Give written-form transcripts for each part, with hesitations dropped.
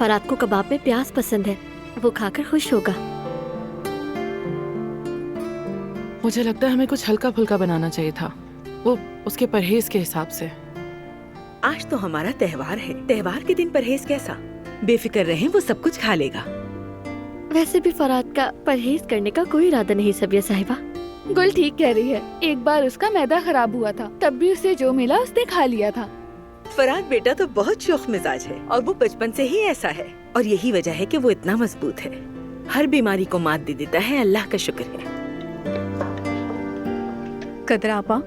फराद को कबाब में प्याज पसंद है, वो खाकर खुश होगा। मुझे लगता है हमें कुछ हल्का फुल्का बनाना चाहिए था, वो उसके परहेज के हिसाब से। आज तो हमारा त्योहार है, त्योहार के दिन परहेज कैसा? बेफिक्र रहें, वो सब कुछ खा लेगा। वैसे भी फराद का परहेज करने का कोई इरादा नहीं सबिया साहिबा। गुल ठीक कह रही है, एक बार उसका मैदा खराब हुआ था, तब भी उसे जो मिला उसने खा लिया था। फराद बेटा तो बहुत शौक मिजाज है और वो बचपन से ही ऐसा है, और यही वजह है कि वो इतना मजबूत है। हर बीमारी को मात दे देता है, अल्लाह का शुक्र है। कदरा आपा,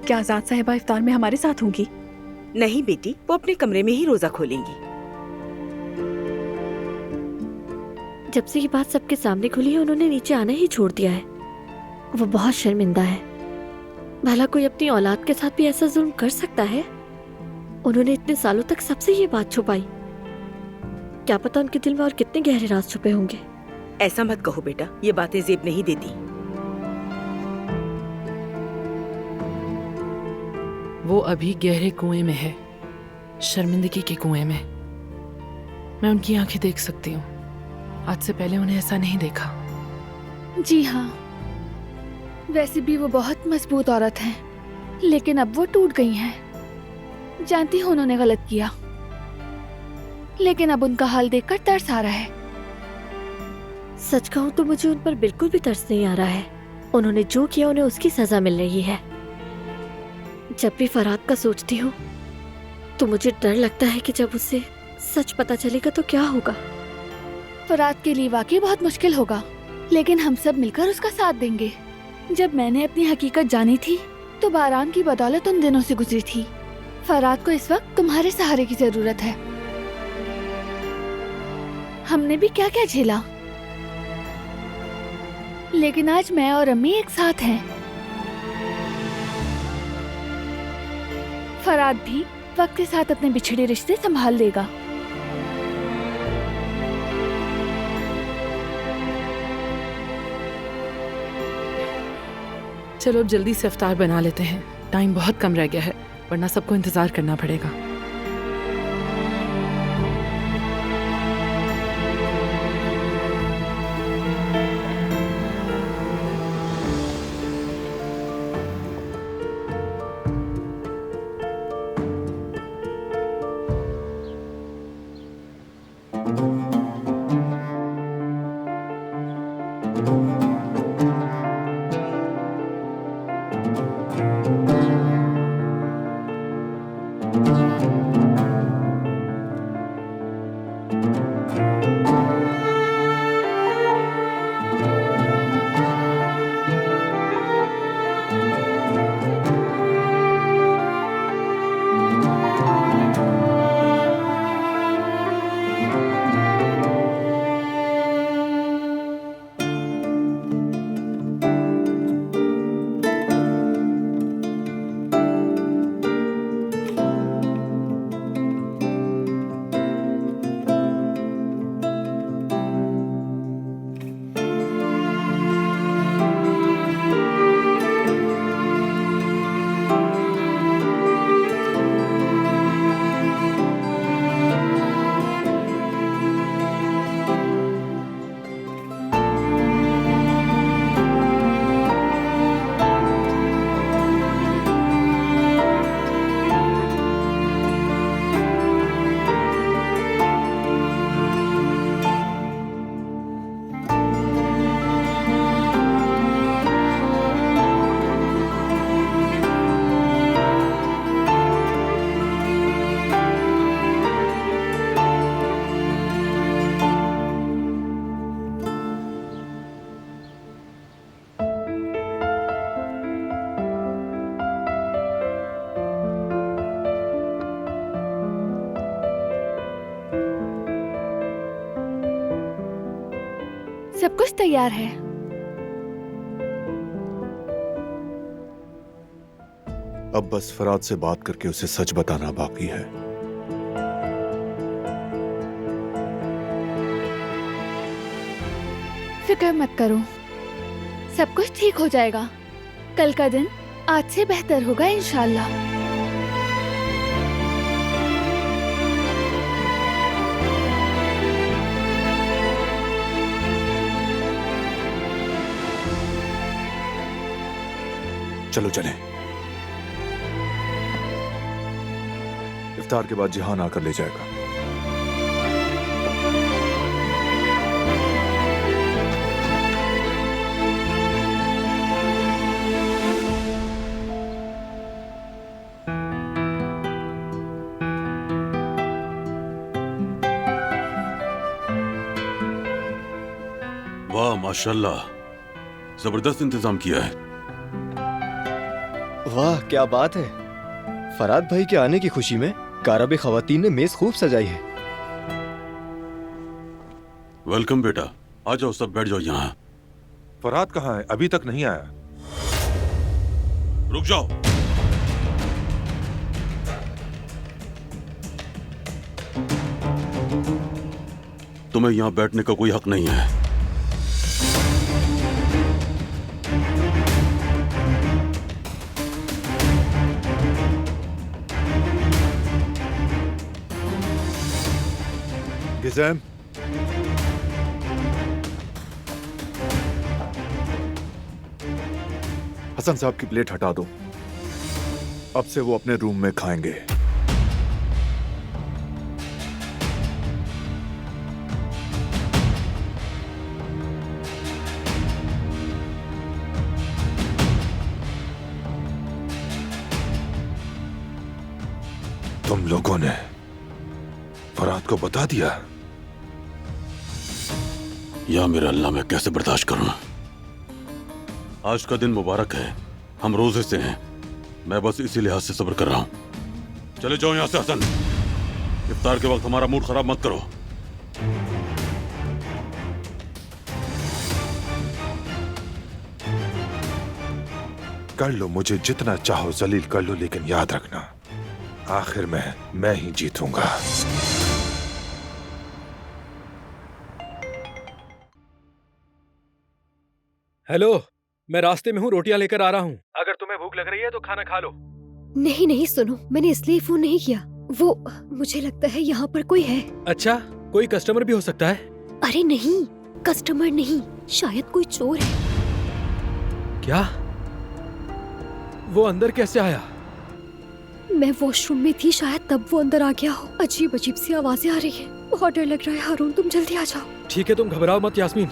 क्या आजाद साहिबा इफ्तार में हमारे साथ होंगी? नहीं बेटी, वो अपने कमरे में ही रोजा खोलेंगी। जब से ये बात सबके सामने खुली है, उन्होंने नीचे आना ही छोड़ दिया है। वो बहुत शर्मिंदा है। भला कोई अपनी औलाद के साथ भी ऐसा जुल्म कर सकता है? उन्होंने इतने सालों तक सबसे ये बात छुपाई। क्या पता उनके दिल में और कितने गहरे राज छुपे होंगे। ऐसा मत कहो बेटा, ये बातें जेब नहीं देती। वो अभी गहरे कुएं में है, शर्मिंदगी के कुएं में। मैं उनकी आंखें देख सकती हूँ। आज से पहले उन्हें ऐसा नहीं देखा। जी हाँ, वैसे भी वो बहुत मजबूत औरत हैं, लेकिन अब वो टूट गई हैं। जानती हूँ उन्होंने गलत किया, लेकिन अब उनका हाल देखकर तरस आ रहा है। सच कहूँ तो मुझे उन पर बिल्कुल भी तरस नहीं आ रहा है। उन्होंने जो किया उन्हें उसकी सजा मिल रही है। जब भी फराद का सोचती हूँ तो मुझे डर लगता है कि जब उसे सच पता चलेगा तो क्या होगा। फराद के लिए वाकई बहुत मुश्किल होगा, लेकिन हम सब मिलकर उसका साथ देंगे। जब मैंने अपनी हकीकत जानी थी तो बारान की बदौलत उन दिनों से गुजरी थी। फराद को इस वक्त तुम्हारे सहारे की जरूरत है। हमने भी क्या क्या झेला, लेकिन आज मैं और अम्मी एक साथ हैं। फराद भी वक्त के साथ अपने बिछड़े रिश्ते संभाल लेगा। चलो अब जल्दी से इफ्तार बना लेते हैं, टाइम बहुत कम रह गया है, वरना सबको इंतजार करना पड़ेगा। सब कुछ तैयार है। अब बस फराद से बात करके उसे सच बताना बाकी है। फिक्र मत करो, सब कुछ ठीक हो जाएगा। कल का दिन आज से बेहतर होगा इंशाल्लाह। चलो चलें। इफ्तार के बाद जिहान आकर ले जाएगा। वाह माशाल्लाह, जबरदस्त इंतजाम किया है। वाह क्या बात है। फराद भाई के आने की खुशी में कारब खवातीन ने मेज खूब सजाई है। वेलकम बेटा, आ जाओ, सब बैठ जाओ यहाँ। फरहाद कहाँ है? अभी तक नहीं आया। रुक जाओ। तुम्हें यहाँ बैठने का कोई हक नहीं है। गिज़ैम, हसन साहब की प्लेट हटा दो। अब से वो अपने रूम में खाएंगे। तुम लोगों ने फरहाद को बता दिया? या मेरे अल्लाह, मैं कैसे बर्दाश्त करूं? आज का दिन मुबारक है, हम रोजे से हैं। मैं बस इसी लिहाज से सब्र कर रहा हूं। चले जाओ यहां से हसन। इफ्तार के वक्त हमारा मूड खराब मत करो। कर लो, मुझे जितना चाहो जलील कर लो, लेकिन याद रखना आखिर में मैं ही जीतूंगा। हेलो, मैं रास्ते में हूँ, रोटियां लेकर आ रहा हूँ। अगर तुम्हें भूख लग रही है तो खाना खा लो। नहीं नहीं, सुनो, मैंने इसलिए फोन नहीं किया। वो मुझे लगता है यहाँ पर कोई है। अच्छा, कोई कस्टमर भी हो सकता है। अरे नहीं, कस्टमर नहीं, शायद कोई चोर है। क्या? वो अंदर कैसे आया? मैं वॉशरूम में थी, शायद तब वो अंदर आ गया हो। अजीब अजीब सी आवाजें आ रही है, बहुत डर लग रहा है। हारून, तुम जल्दी आ जाओ। ठीक है, तुम घबराओ मत यास्मीन।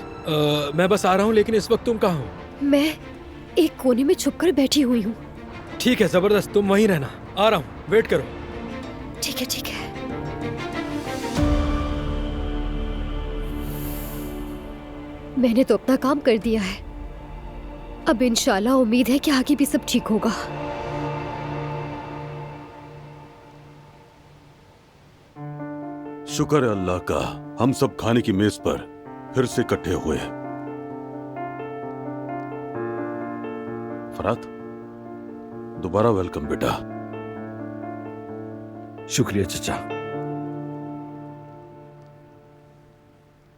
मैं बस आ रहा हूँ, लेकिन इस वक्त तुम कहाँ हो? मैं एक कोने में छुपकर बैठी हुई हूँ। ठीक है, जबरदस्त, तुम वहीं रहना, आ रहा हूँ, वेट करो। ठीक है ठीक है। मैंने तो अपना काम कर दिया है। अब इंशाल्लाह उम्मीद है कि आगे भी सब ठीक होगा। शुक्र है अल्लाह का, हम सब खाने की मेज पर फिर से इकट्ठे हुए। फरात, दोबारा वेलकम बेटा। शुक्रिया चचा।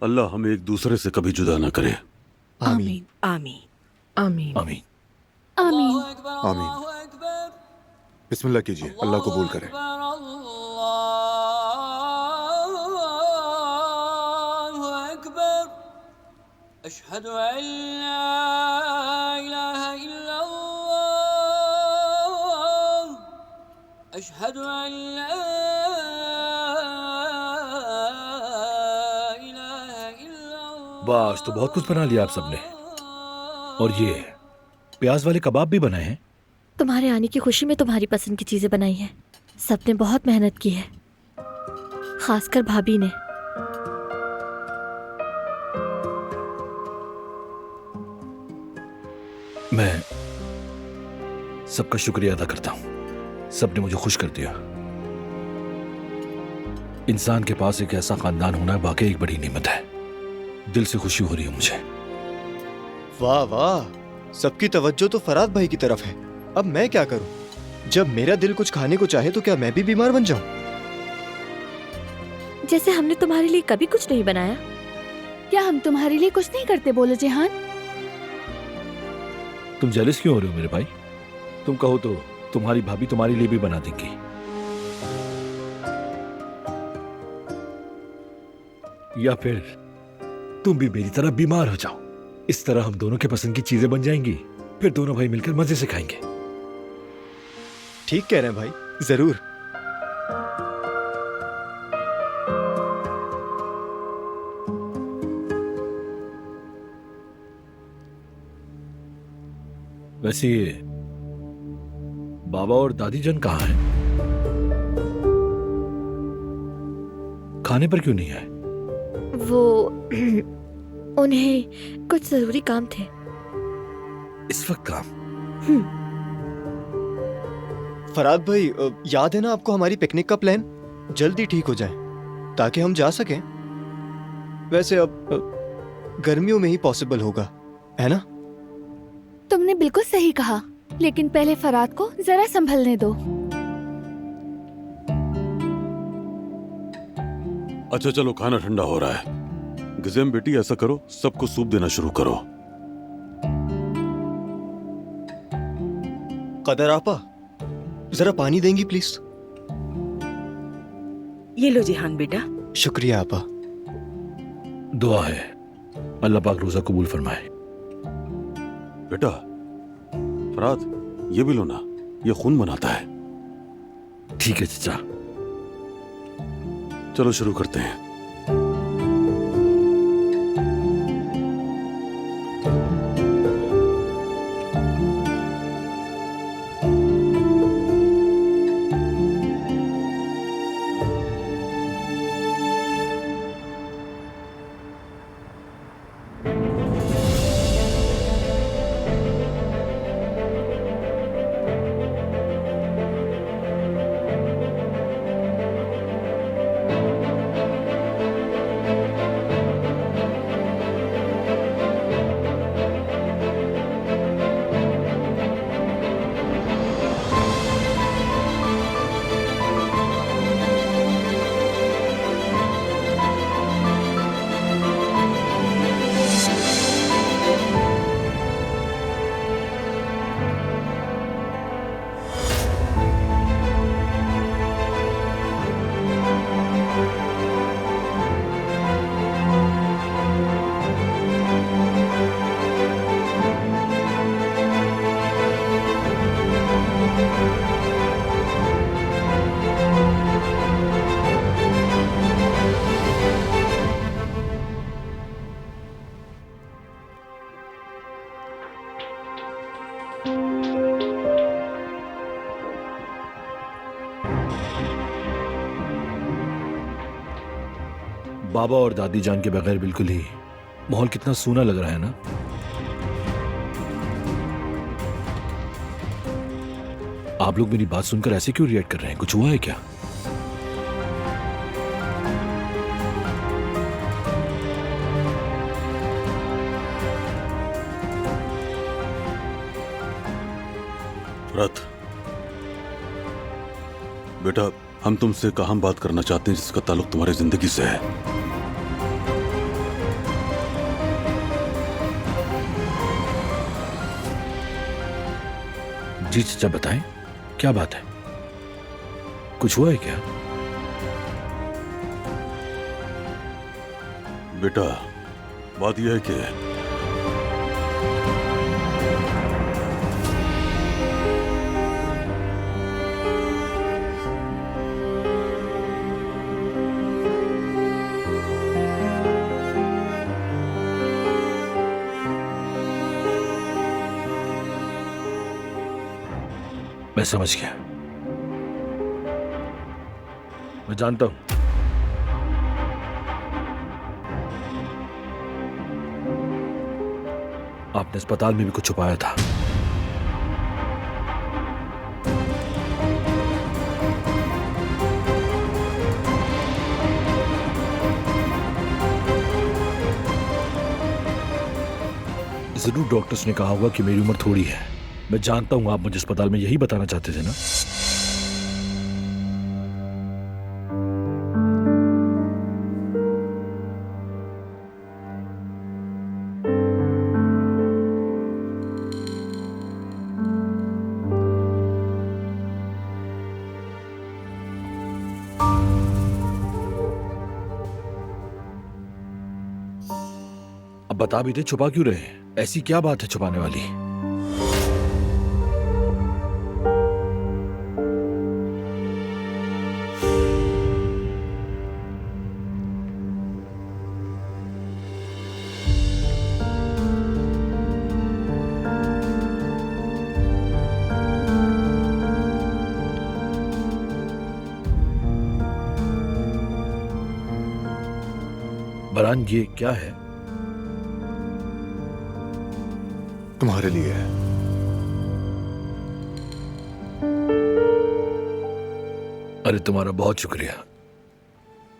अल्लाह हमें एक दूसरे से कभी जुदा ना करे। आमीन आमीन आमीन। आमीन आमीन। आमीन। बिस्मिल्लाह कीजिए, अल्लाह कबूल करे। अशहदु अल्ला इलाहा इल्लल्लाह, अशहदु अल्ला इलाहा इल्लल्लाह। बस, तो बहुत कुछ बना लिया आप सबने। और ये प्याज वाले कबाब भी बनाए हैं। तुम्हारे आने की खुशी में तुम्हारी पसंद की चीजें बनाई हैं। सबने बहुत मेहनत की है, खासकर भाभी ने। मैं सबका शुक्रिया अदा करता हूँ। सबने मुझे खुश कर दिया। इंसान के पास एक ऐसा खानदान होना वाकई एक बड़ी नेमत है। दिल से खुशी हो रही है मुझे। वाह वाह, सबकी तवज्जो तो फराद भाई की तरफ है। अब मैं क्या करूं? जब मेरा दिल कुछ खाने को चाहे तो क्या मैं भी बीमार बन जाऊं? जैसे हमने तुम्हारे लिए कभी कुछ नहीं बनाया। क्या हम तुम्हारे लिए कुछ नहीं करते? बोलो जिहान। तुम जेलस क्यों हो रहे हो मेरे भाई? तुम कहो तो तुम्हारी भाभी तुम्हारे लिए भी बना देंगी। या फिर तुम भी मेरी तरह बीमार हो जाओ। इस तरह हम दोनों के पसंद की चीजें बन जाएंगी, फिर दोनों भाई मिलकर मजे से खाएंगे। ठीक कह रहे हैं भाई, जरूर। वैसे ये बाबा और दादी जन कहाँ हैं? खाने पर क्यों नहीं आए? वो उन्हें कुछ जरूरी काम थे। इस वक्त काम? फराद भाई, याद है ना आपको हमारी पिकनिक का प्लान? जल्दी ठीक हो जाए ताकि हम जा सकें। वैसे अब गर्मियों में ही पॉसिबल होगा, है ना? तुमने बिल्कुल सही कहा, लेकिन पहले फराद को जरा संभलने दो। अच्छा चलो, खाना ठंडा हो रहा है। गिज़ेम बेटी, ऐसा करो, सबको सूप देना शुरू करो। कदर आपा, जरा पानी देंगी प्लीज? ये लो जिहान बेटा। शुक्रिया आपा। दुआ है अल्लाह पाक रोजा कबूल फरमाए। बेटा फराद, ये भी लो ना, ये खून बनाता है। ठीक है चचा। चलो शुरू करते हैं। बाबा और दादी जान के बगैर बिल्कुल ही माहौल कितना सूना लग रहा है ना। आप लोग मेरी बात सुनकर ऐसे क्यों रिएक्ट कर रहे हैं? कुछ हुआ है क्या? फराद बेटा, हम तुमसे एक अहम बात करना चाहते हैं जिसका ताल्लुक तुम्हारी जिंदगी से है। जी चाचा बताएं, क्या बात है? कुछ हुआ है क्या? बेटा बात यह है कि मैं समझ गया। मैं जानता हूं आपने अस्पताल में भी कुछ छुपाया था। जरूर डॉक्टर्स ने कहा होगा कि मेरी उम्र थोड़ी है। मैं जानता हूं आप मुझे अस्पताल में यही बताना चाहते थे ना। अब बता भी दे, छुपा क्यों रहे? ऐसी क्या बात है छुपाने वाली? फरहान, ये क्या है? तुम्हारे लिए है। अरे तुम्हारा बहुत शुक्रिया,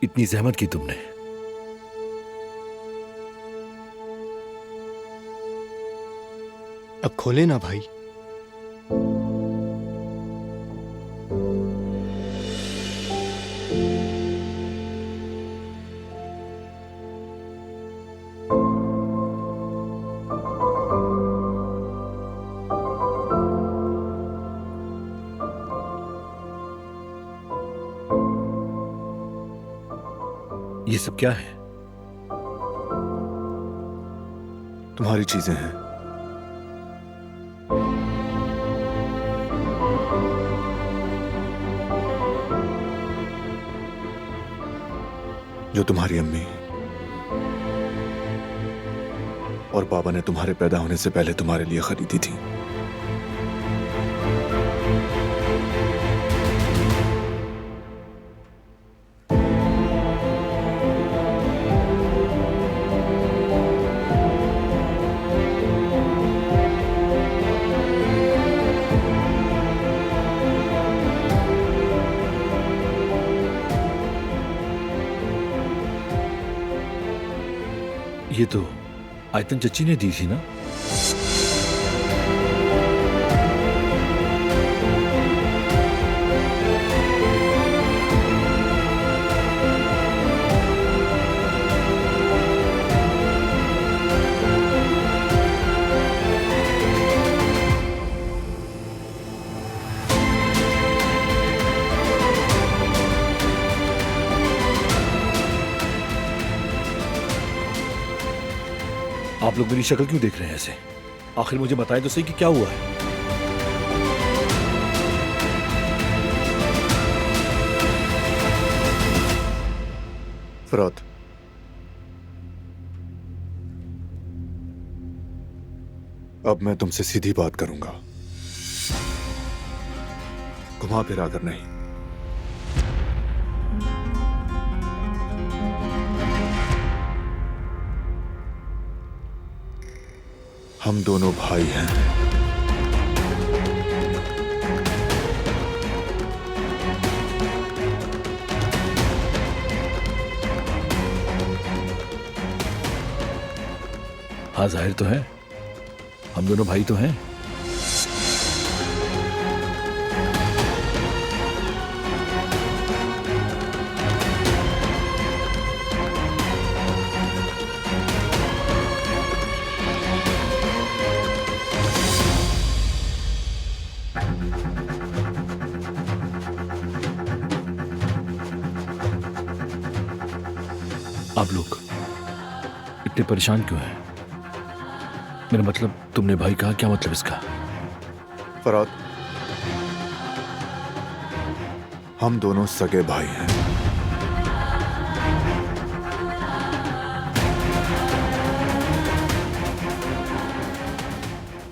इतनी जहमत की तुमने। अब खोले ना भाई। ये सब क्या है? तुम्हारी चीजें हैं। जो तुम्हारी अम्मी और पापा ने तुम्हारे पैदा होने से पहले तुम्हारे लिए खरीदी थी। ये तो आयतन चच्ची ने दी थी ना? आप लोग मेरी शक्ल क्यों देख रहे हैं ऐसे? आखिर मुझे बताएं तो सही कि क्या हुआ है। फरात, अब मैं तुमसे सीधी बात करूंगा, घुमा फिरा कर नहीं। हम दोनों भाई हैं। हाँ, जाहिर तो है, हम दोनों भाई तो हैं। आप लोग इतने परेशान क्यों हैं? मेरा मतलब, तुमने भाई कहा, क्या मतलब इसका? फरात, हम दोनों सगे भाई हैं।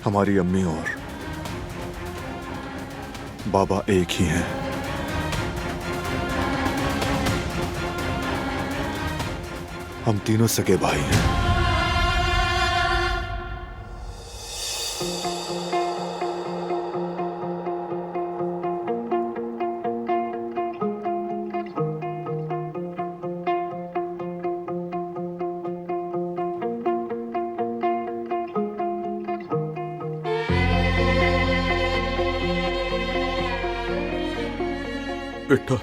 हमारी अम्मी और बाबा एक ही हैं। हम तीनों सगे भाई हैं। बेटा,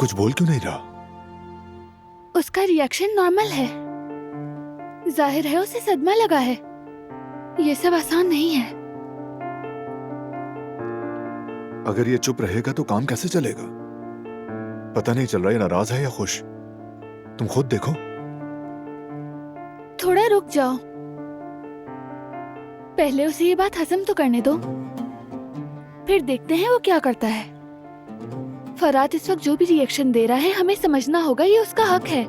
कुछ बोल क्यों नहीं रहा? उसका रिएक्शन नॉर्मल है। जाहिर है उसे सदमा लगा है। ये सब आसान नहीं है। अगर ये चुप रहेगा तो काम कैसे चलेगा? पता नहीं चल रहा ये नाराज है या खुश। तुम खुद देखो। थोड़ा रुक जाओ, पहले उसे ये बात हजम तो करने दो, फिर देखते हैं वो क्या करता है। फरात इस वक्त जो भी रिएक्शन दे रहा है हमें समझना होगा ये उसका हक है।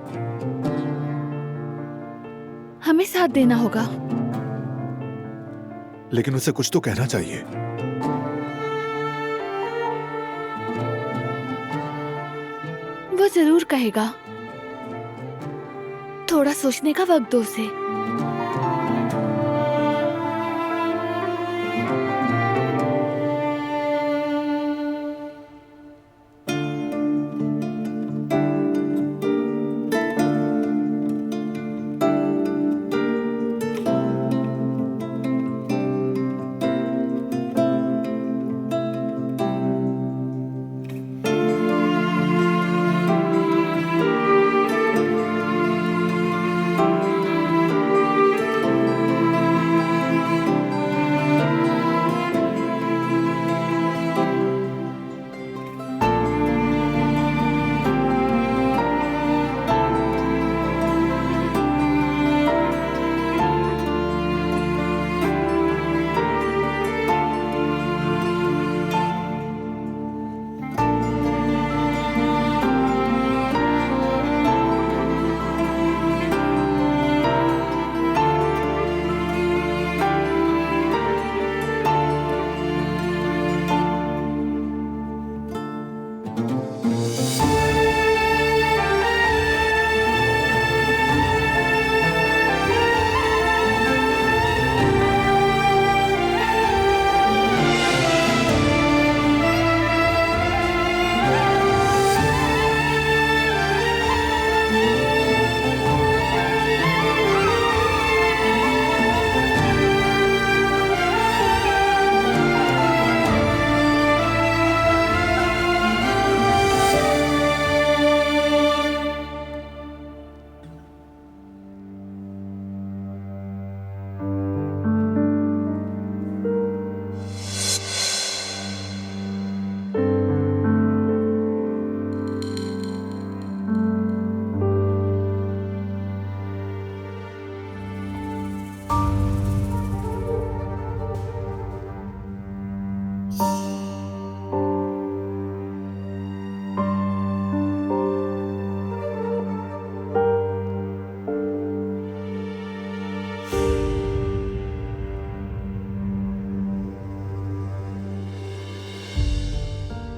हमें साथ देना होगा। लेकिन उसे कुछ तो कहना चाहिए। वो जरूर कहेगा। थोड़ा सोचने का वक्त दो उसे।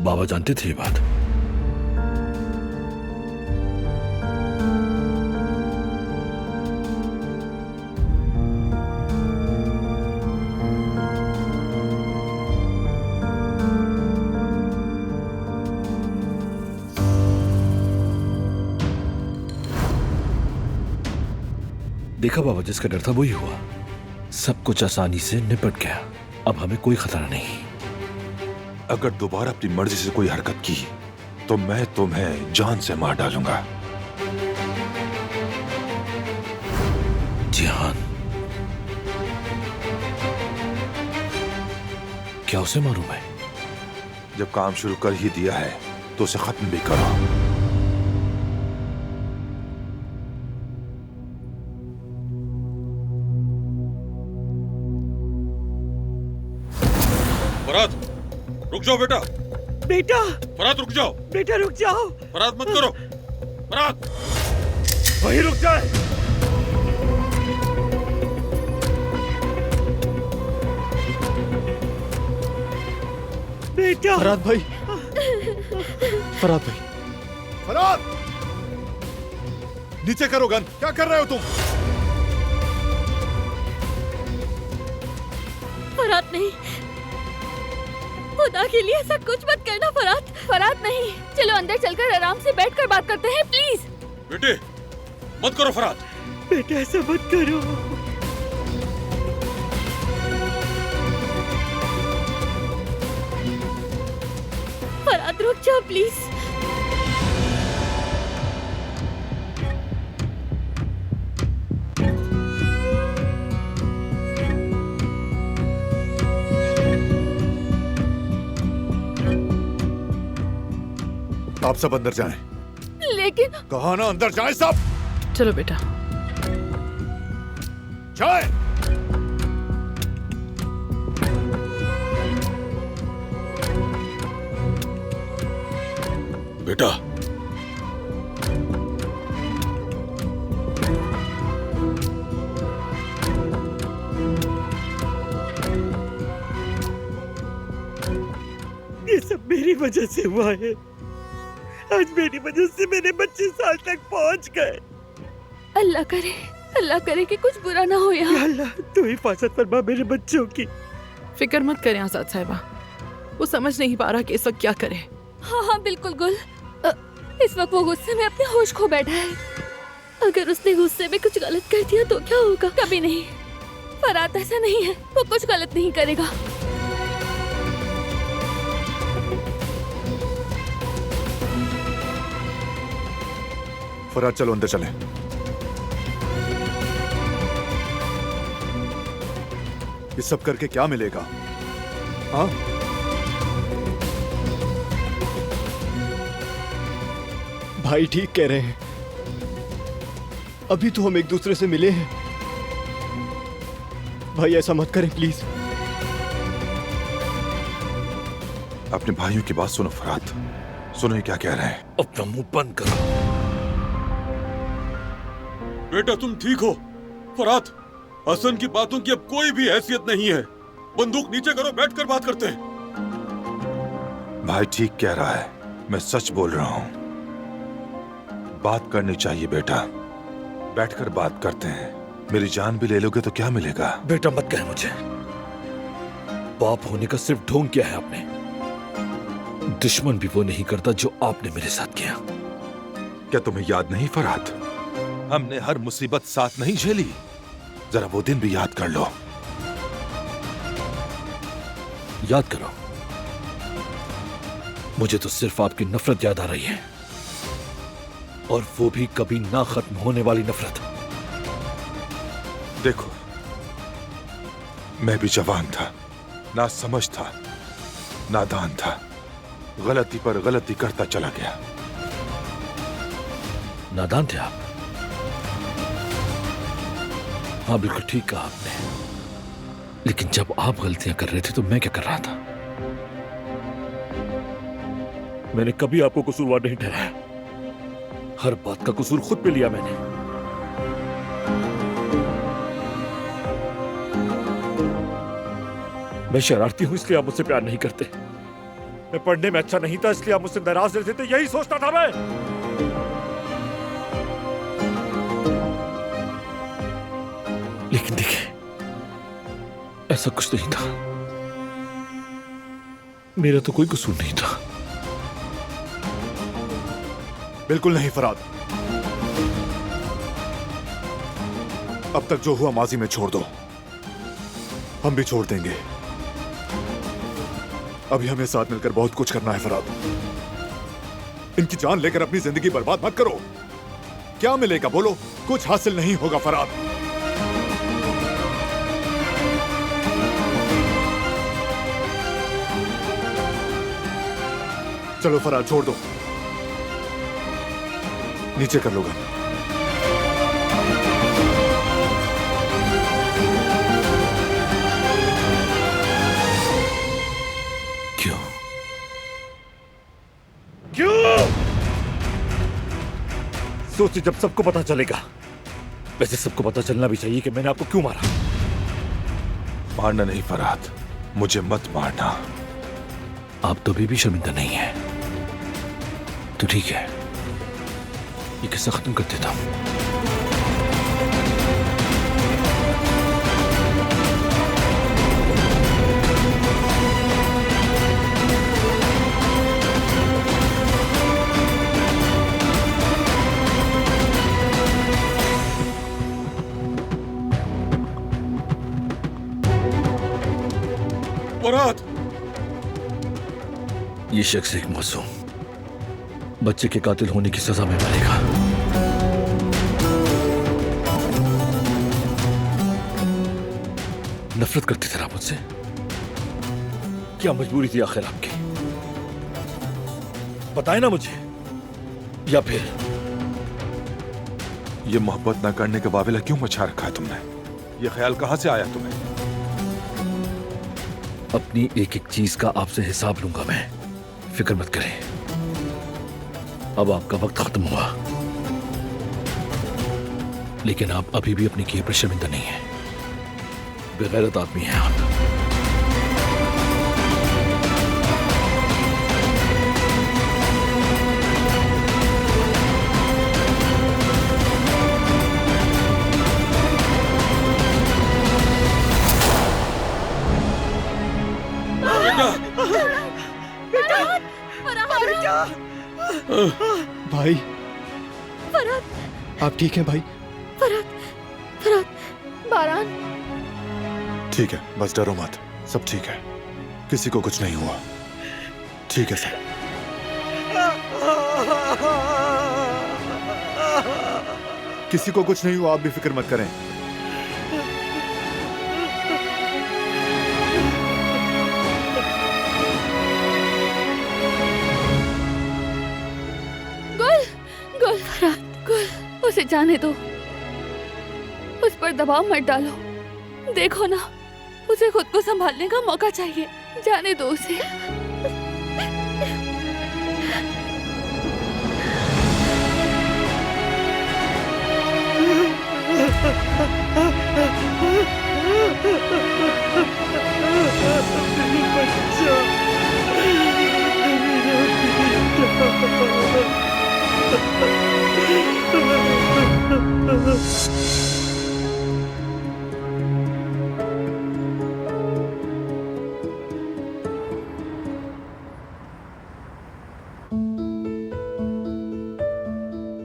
बाबा जानते थे ये बात? देखा बाबा, जिसका डर था वही हुआ। सब कुछ आसानी से निपट गया। अब हमें कोई खतरा नहीं। अगर दोबारा अपनी मर्जी से कोई हरकत की तो मैं तुम्हें जान से मार डालूंगा। जिहान, क्या उसे मारूं मैं? जब काम शुरू कर ही दिया है तो उसे खत्म भी करो। फराद, रुक जाओ बेटा। बेटा फराद रुक जाओ। बेटा रुक जाओ। फराद मत करो। फराद वही रुक जाए। बेटा फराद भाई, फराद भाई, फराद, नीचे करो गन। क्या कर रहे हो तुम? फराद नहीं, खुदा के लिए ऐसा कुछ मत करना फराद। फराद नहीं, चलो अंदर चलकर आराम से बैठकर बात करते हैं प्लीज। बेटे मत करो फराद। बेटा ऐसा मत करो। फराद रुक जाओ प्लीज। आप सब अंदर जाएं। लेकिन कहा ना अंदर जाएं सब। चलो बेटा। जाएं। बेटा, ये सब मेरी वजह से हुआ है। आज मेरी वजह से मेरे 25 साल तक पहुंच गए। अल्लाह करे कि कुछ बुरा ना हो यहाँ। अल्लाह तू हिफाजत फरमा मेरे बच्चों की। फिक्र मत करें आजाद साहिबा, वो समझ नहीं पा रहा कि इस वक्त क्या करे। हाँ बिल्कुल गुल। इस वक्त वो गुस्से में अपने होश खो बैठा है। अगर उसने गुस्से में कुछ गलत कर दिया तो क्या होगा? कभी नहीं। फरात ऐसा नहीं है, वो कुछ गलत नहीं करेगा। फराज चलो अंदर चलें। ये सब करके क्या मिलेगा? हाँ? भाई ठीक कह रहे हैं, अभी तो हम एक दूसरे से मिले हैं। भाई ऐसा मत करें प्लीज। अपने भाइयों की बात सुनो फरात, सुनो ये क्या कह रहे हैं। अपना मुंह बंद करो। बेटा तुम ठीक हो? फरात, हसन की बातों की अब कोई भी हैसियत नहीं है। बंदूक नीचे करो, बैठकर बात करते हैं। भाई ठीक कह रहा है, मैं सच बोल रहा हूं। बात करनी चाहिए बेटा, बैठकर बात करते हैं। मेरी जान भी ले लोगे तो क्या मिलेगा? बेटा मत कहे मुझे, बाप होने का सिर्फ ढोंग किया है आपने। दुश्मन भी वो नहीं करता जो आपने मेरे साथ किया। क्या तुम्हें याद नहीं फरात, हमने हर मुसीबत साथ नहीं झेली? जरा वो दिन भी याद कर लो। याद करो, मुझे तो सिर्फ आपकी नफरत याद आ रही है, और वो भी कभी ना खत्म होने वाली नफरत। देखो, मैं भी जवान था, ना समझ था, नादान था, गलती पर गलती करता चला गया। नादान थे आप? हाँ बिल्कुल ठीक कहा आपने, लेकिन जब आप गलतियां कर रहे थे तो मैं क्या कर रहा था? मैंने कभी आपको कसूरवार नहीं ठहराया, हर बात का कसूर खुद पे लिया मैंने। मैं शरारती हूं इसलिए आप मुझसे प्यार नहीं करते, मैं पढ़ने में अच्छा नहीं था इसलिए आप मुझसे नाराज रहते थे, यही सोचता था मैं। लेकिन देखिए, ऐसा कुछ नहीं था, मेरा तो कोई कसूर नहीं था। बिल्कुल नहीं फराद, अब तक जो हुआ माजी में छोड़ दो, हम भी छोड़ देंगे। अभी हमें साथ मिलकर बहुत कुछ करना है फराद। इनकी जान लेकर अपनी जिंदगी बर्बाद मत करो। क्या मिलेगा बोलो? कुछ हासिल नहीं होगा फराद। चलो फराद छोड़ दो, नीचे कर लो गन। क्यों? सोचिए जब सबको पता चलेगा। वैसे सबको पता चलना भी चाहिए कि मैंने आपको क्यों मारा। मारना नहीं फराद, मुझे मत मारना। आप तो अभी भी शर्मिंदा नहीं है, तो ठीक है, ये किस्सा खत्म कर देता हूं। फरात, ये शख्स एक मासूम बच्चे के कातिल होने की सजा में मरेगा। नफरत करते थे आप मुझसे? क्या मजबूरी थी आखिर आपकी? बताए ना मुझे, या फिर ये मोहब्बत न करने का वाविला क्यों मचा रखा है तुमने? ये ख्याल कहां से आया तुम्हें? अपनी एक एक चीज का आपसे हिसाब लूंगा मैं, फिक्र मत करें। अब आपका वक्त खत्म हुआ, लेकिन आप अभी भी अपने किए पर शर्मिंदा नहीं है। बेगैरत आदमी हैं आप। भाई फराद, आप ठीक हैं भाई? फराद, फराद, बारान। ठीक है, बस डरो मत, सब ठीक है, किसी को कुछ नहीं हुआ। ठीक है सर। किसी को कुछ नहीं हुआ, आप भी फिक्र मत करें। गुल, गुल, उसे जाने दो, उस पर दबाव मत डालो। देखो ना, उसे खुद को संभालने का मौका चाहिए, जाने दो उसे।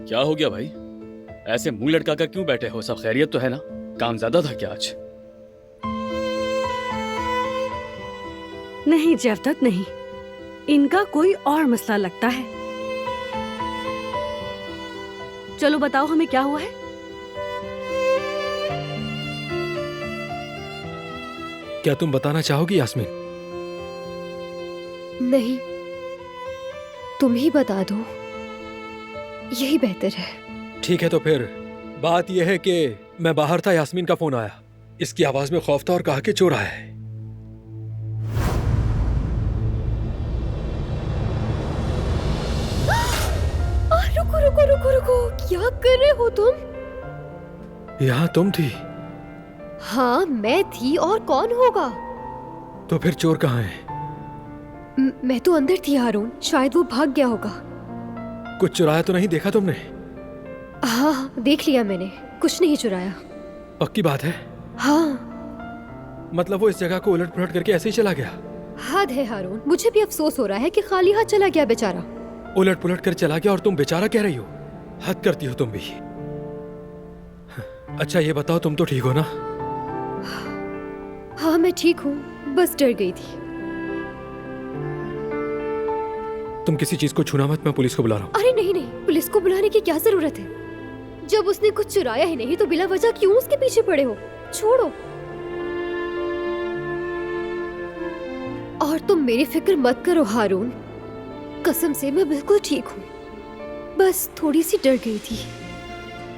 क्या हो गया भाई? ऐसे मुंह लटका कर क्यों बैठे हो? सब खैरियत तो है ना? काम ज्यादा था क्या आज? नहीं जवदत, नहीं, इनका कोई और मसला लगता है। चलो बताओ हमें क्या हुआ है? क्या तुम बताना चाहोगी यास्मीन? नहीं, तुम ही बता दो, यही बेहतर है। ठीक है, तो फिर बात यह है कि मैं बाहर था, यास्मीन का फोन आया। इसकी आवाज में खौफ था और कहा कि चोर आया है। रुको रुको रुको रुको, क्या कर रहे हो तुम? यहाँ तुम थी? हाँ मैं थी, और कौन होगा? तो फिर चोर कहाँ है? मैं तो अंदर थी हारून, शायद वो भाग गया होगा। कुछ चुराया तो नहीं देखा तुमने? हाँ देख लिया मैंने, कुछ नहीं चुराया। पक्की बात है? हाँ। मतलब वो इस जगह को उलट पुलट करके ऐसे ही चला गया? हद है हारून, मुझे भी अफसोस हो रहा है कि खाली हाथ चला गया बेचारा। उलट पुलट कर चला गया और तुम बेचारा कह रही हो? हद करती हो तुम भी। अच्छा ये बताओ, तुम तो ठीक हो ना? हाँ मैं ठीक हूँ, बस डर गई थी। तुम किसी चीज को छूना मत, मैं पुलिस को बुला रहा हूँ। अरे नहीं नहीं, पुलिस को बुलाने की क्या जरूरत है? जब उसने कुछ चुराया ही नहीं तो बिला वजह क्यों उसके पीछे पड़े हो? छोड़ो। और तुम मेरी फिक्र मत करो हारून, कसम से मैं बिल्कुल ठीक हूँ, बस थोड़ी सी डर गई थी।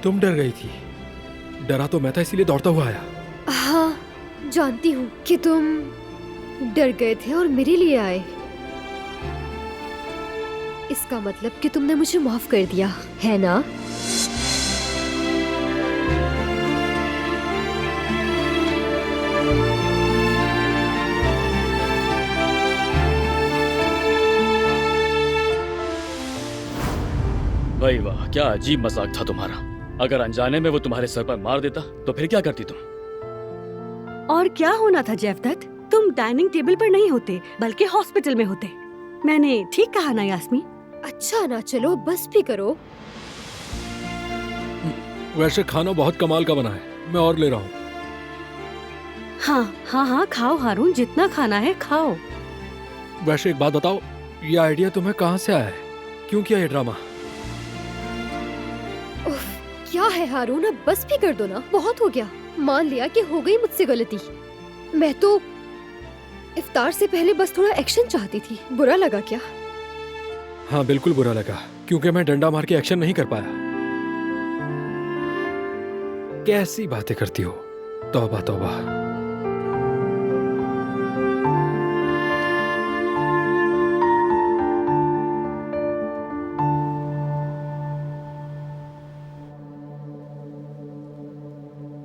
तुम डर गई थी? डरा तो मैं था, इसीलिए दौड़ता हुआ आया। हाँ जानती हूँ कि तुम डर गए थे और मेरे लिए आए। इसका मतलब कि तुमने मुझे माफ कर दिया है ना? भाई वाह, क्या अजीब मजाक था तुम्हारा। अगर अनजाने में वो तुम्हारे सर पर मार देता तो फिर क्या करती तुम? और क्या होना था जवदत? तुम डाइनिंग टेबल पर नहीं होते बल्कि हॉस्पिटल में होते। मैंने ठीक कहा ना यास्मीन? अच्छा ना, चलो बस भी करो। वैसे खाना बहुत कमाल का बना है, मैं और ले रहा हूँ। हाँ हाँ हाँ खाओ हारून, जितना खाना है खाओ। वैसे एक बात बताओ, ये आइडिया तुम्हें कहाँ से आया है? क्यों किया ये ड्रामा? उफ, क्या है हारून, अब बस भी कर दो ना, बहुत हो गया। मान लिया कि हो गई मुझसे गलती। मैं तो इफ्तार से पहले बस थोड़ा एक्शन चाहती थी, बुरा लगा क्या? हाँ बिल्कुल बुरा लगा, क्योंकि क्योंकि मैं डंडा मार के एक्शन नहीं कर पाया। कैसी बातें करती हो, तौबा तौबा।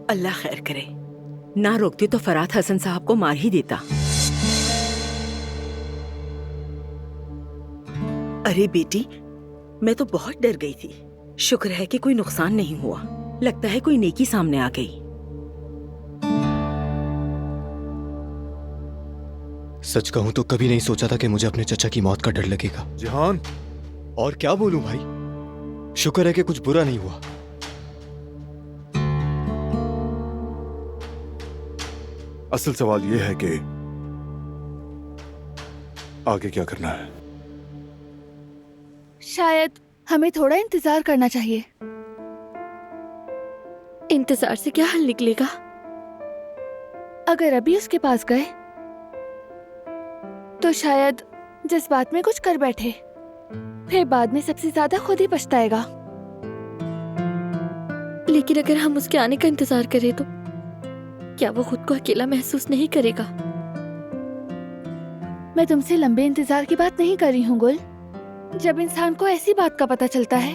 अल्लाह खैर करे, ना रोकती तो फरात हसन साहब को मार ही देता। अरे बेटी, मैं तो बहुत डर गई थी। शुक्र है कि कोई नुकसान नहीं हुआ। लगता है कोई नेकी सामने आ गई। सच कहूं तो कभी नहीं सोचा था कि मुझे अपने चचा की मौत का डर लगेगा। जिहान, और क्या बोलूं भाई, शुक्र है कि कुछ बुरा नहीं हुआ। असल सवाल यह है कि आगे क्या करना है। शायद हमें थोड़ा इंतजार करना चाहिए। इंतजार से क्या हल निकलेगा? अगर अभी उसके पास गए तो शायद जज्बात में कुछ कर बैठे, फिर बाद में सबसे ज्यादा खुद ही पछताएगा। लेकिन अगर हम उसके आने का इंतजार करें तो क्या वो खुद को अकेला महसूस नहीं करेगा? मैं तुमसे लंबे इंतजार की बात नहीं कर रही हूँ गुल। जब इंसान को ऐसी बात का पता चलता है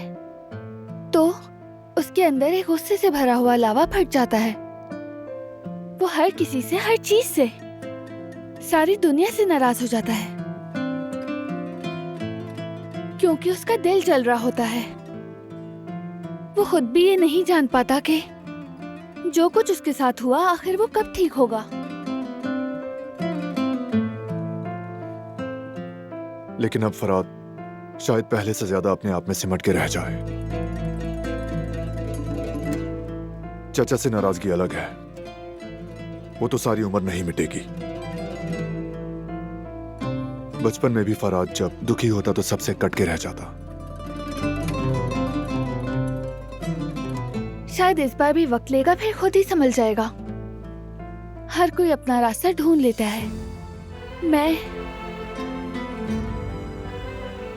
तो उसके अंदर एक गुस्से से भरा हुआ लावा फट जाता है। वो हर किसी से, हर चीज से, सारी दुनिया से नाराज हो जाता है क्योंकि उसका दिल जल रहा होता है। वो खुद भी ये नहीं जान पाता कि जो कुछ उसके साथ हुआ आखिर वो कब ठीक होगा। लेकिन अब फराद शायद पहले से ज्यादा अपने आप में सिमट के रह जाए। चचा से नाराजगी अलग है, वो तो सारी उम्र नहीं मिटेगी। बचपन में भी फराद जब दुखी होता तो सबसे कट के रह जाता। शायद इस बार भी वक्त लेगा, फिर खुद ही संभल जाएगा। हर कोई अपना रास्ता ढूंढ लेता है। मैं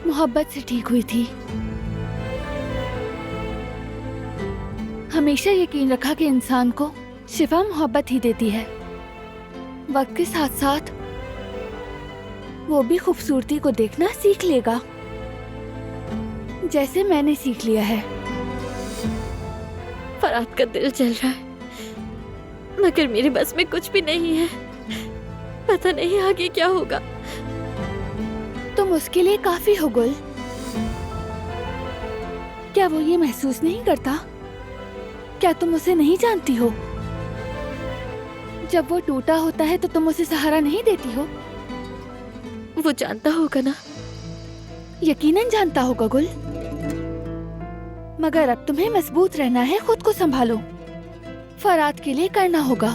मोहब्बत से ठीक हुई थी। हमेशा यकीन रखा कि इंसान को शिफा मोहब्बत ही देती है। वक्त के साथ साथ वो भी खूबसूरती को देखना सीख लेगा, जैसे मैंने सीख लिया है। फराद का दिल जल रहा है, मगर मेरे बस में कुछ भी नहीं है। पता नहीं आगे क्या होगा। तुम उसके लिए काफी हो गुल। क्या वो ये महसूस नहीं करता? क्या तुम उसे नहीं जानती हो? जब वो टूटा होता है तो तुम उसे सहारा नहीं देती हो? वो जानता होगा ना। यकीनन जानता होगा गुल, मगर अब तुम्हें मजबूत रहना है। खुद को संभालो, फराद के लिए करना होगा।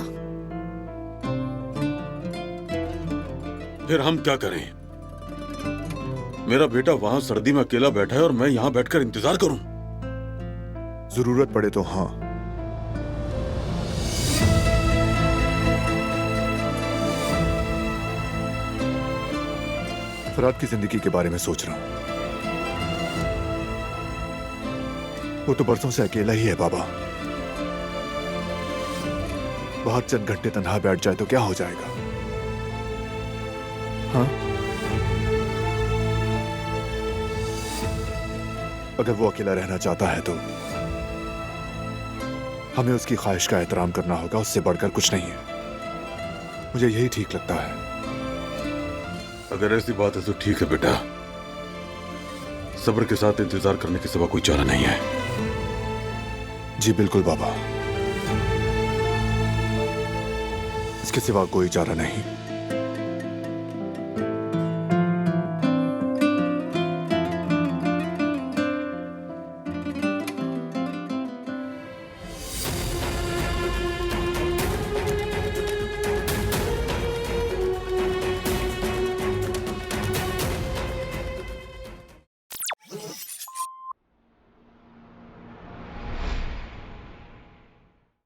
फिर हम क्या करें? मेरा बेटा वहां सर्दी में अकेला बैठा है और मैं यहां बैठकर इंतजार करूं? जरूरत पड़े तो हाँ। फराद की जिंदगी के बारे में सोच रहा हूं। वो तो बरसों से अकेला ही है बाबा। बाहर चंद घंटे तन्हा बैठ जाए तो क्या हो जाएगा? हाँ? अगर वो अकेला रहना चाहता है तो हमें उसकी ख्वाहिश का एहतराम करना होगा, उससे बढ़कर कुछ नहीं है। मुझे यही ठीक लगता है। अगर ऐसी बात है तो ठीक है बेटा, सब्र के साथ इंतजार करने के सिवा कोई चारा नहीं है। जी बिल्कुल बाबा, इसके सिवा कोई चारा नहीं।